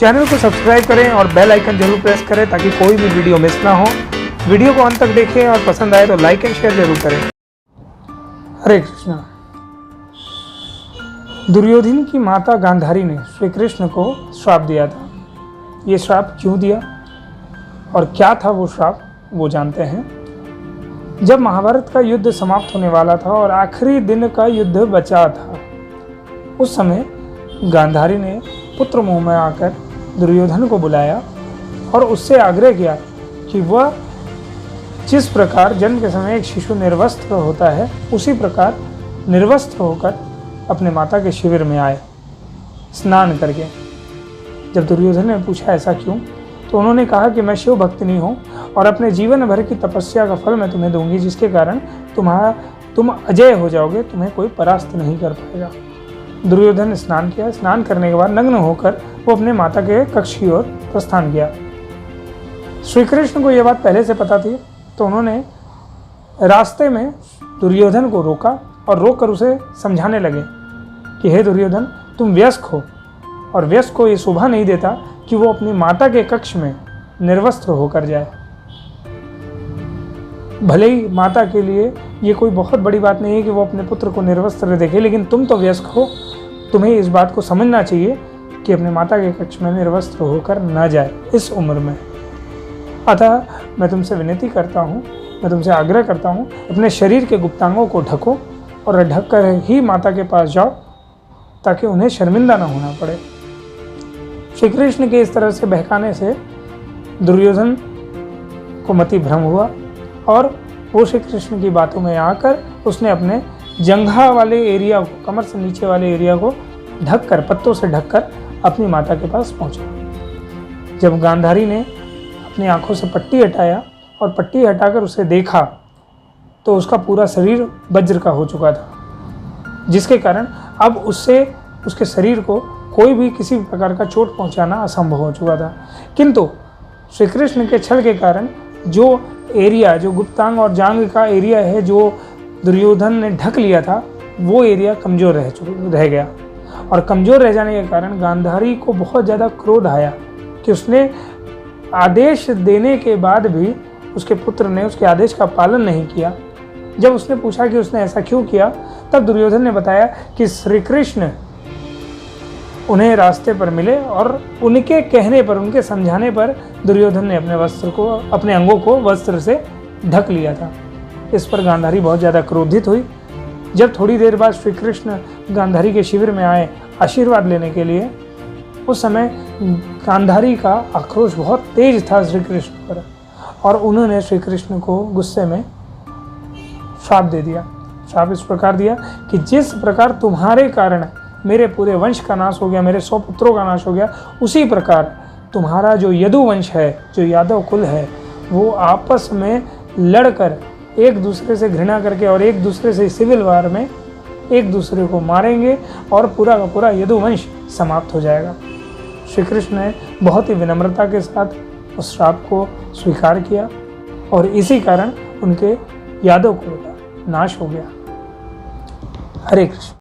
Channel को subscribe करें और बेल आइकन जरूर प्रेस करें ताकि कोई भी वीडियो मिस ना हो। वीडियो को अंत तक देखें और पसंद आए तो लाइक एंड शेयर जरूर करें। हरे कृष्णा। दुर्योधन की माता गांधारी ने श्री कृष्ण को श्राप दिया था। ये श्राप क्यों दिया और क्या था वो श्राप, वो जानते हैं। जब महाभारत का युद्ध समाप्त होने वाला था और आखिरी दिन का युद्ध बचा था, उस समय गांधारी ने पुत्र मोह में आकर दुर्योधन को बुलाया और उससे आग्रह किया कि वह जिस प्रकार जन्म के समय एक शिशु निर्वस्त्र होता है, उसी प्रकार निर्वस्त्र होकर अपने माता के शिविर में आए स्नान करके। जब दुर्योधन ने पूछा ऐसा क्यों, तो उन्होंने कहा कि मैं शिव भक्तिनी हूँ और अपने जीवन भर की तपस्या का फल मैं तुम्हें दूंगी, जिसके कारण तुम अजय हो जाओगे, तुम्हें कोई परास्त नहीं कर पाएगा। दुर्योधन ने स्नान किया। स्नान करने के बाद नग्न होकर वो अपने माता के कक्ष की ओर प्रस्थान किया। श्री कृष्ण को यह बात पहले से पता थी, तो उन्होंने रास्ते में दुर्योधन को रोका और रोककर उसे समझाने लगे कि हे दुर्योधन, तुम वयस्क हो और वयस्क को ये शोभा नहीं देता कि वो अपनी माता के कक्ष में निर्वस्त्र होकर जाए। भले ही माता के लिए ये कोई बहुत बड़ी बात नहीं है कि वो अपने पुत्र को निर्वस्त्र देखे, लेकिन तुम तो वयस्क हो, तुम्हें इस बात को समझना चाहिए कि अपने माता के कक्ष में निर्वस्त्र होकर न जाए इस उम्र में। अतः मैं तुमसे विनती करता हूँ, मैं तुमसे आग्रह करता हूँ, अपने शरीर के गुप्तांगों को ढको और ढक कर ही माता के पास जाओ ताकि उन्हें शर्मिंदा न होना पड़े। श्री कृष्ण के इस तरह से बहकाने से दुर्योधन को मति भ्रम हुआ और वो श्री कृष्ण की बातों में आकर उसने अपने जंघा वाले एरिया को, कमर से नीचे वाले एरिया को ढककर, पत्तों से ढककर अपनी माता के पास पहुंचा। जब गांधारी ने अपनी आंखों से पट्टी हटाया और पट्टी हटाकर उसे देखा, तो उसका पूरा शरीर वज्र का हो चुका था, जिसके कारण अब उसके शरीर को कोई भी किसी भी प्रकार का चोट पहुंचाना असंभव हो चुका था। किंतु श्री कृष्ण के छल के कारण जो एरिया, जो गुप्तांग और जांघ का एरिया है, जो दुर्योधन ने ढक लिया था, वो एरिया कमज़ोर रह गया। और कमज़ोर रह जाने के कारण गांधारी को बहुत ज़्यादा क्रोध आया कि उसने आदेश देने के बाद भी उसके पुत्र ने उसके आदेश का पालन नहीं किया। जब उसने पूछा कि उसने ऐसा क्यों किया, तब दुर्योधन ने बताया कि श्री कृष्ण उन्हें रास्ते पर मिले और उनके कहने पर, उनके समझाने पर दुर्योधन ने अपने अंगों को वस्त्र से ढक लिया था। इस पर गांधारी बहुत ज़्यादा क्रोधित हुई। जब थोड़ी देर बाद श्री कृष्ण गांधारी के शिविर में आए आशीर्वाद लेने के लिए, उस समय गांधारी का आक्रोश बहुत तेज था श्री कृष्ण पर और उन्होंने श्री कृष्ण को गुस्से में श्राप दे दिया। श्राप इस प्रकार दिया कि जिस प्रकार तुम्हारे कारण मेरे पूरे वंश का नाश हो गया, मेरे 100 पुत्रों का नाश हो गया, उसी प्रकार तुम्हारा जो यदु वंश है, जो यादव कुल है, वो आपस में लड़कर एक दूसरे से घृणा करके और एक दूसरे से सिविल वार में एक दूसरे को मारेंगे और पूरा का पूरा यदु वंश समाप्त हो जाएगा। श्री कृष्ण ने बहुत ही विनम्रता के साथ उस श्राप को स्वीकार किया और इसी कारण उनके यादव कुल का नाश हो गया। हरे कृष्ण।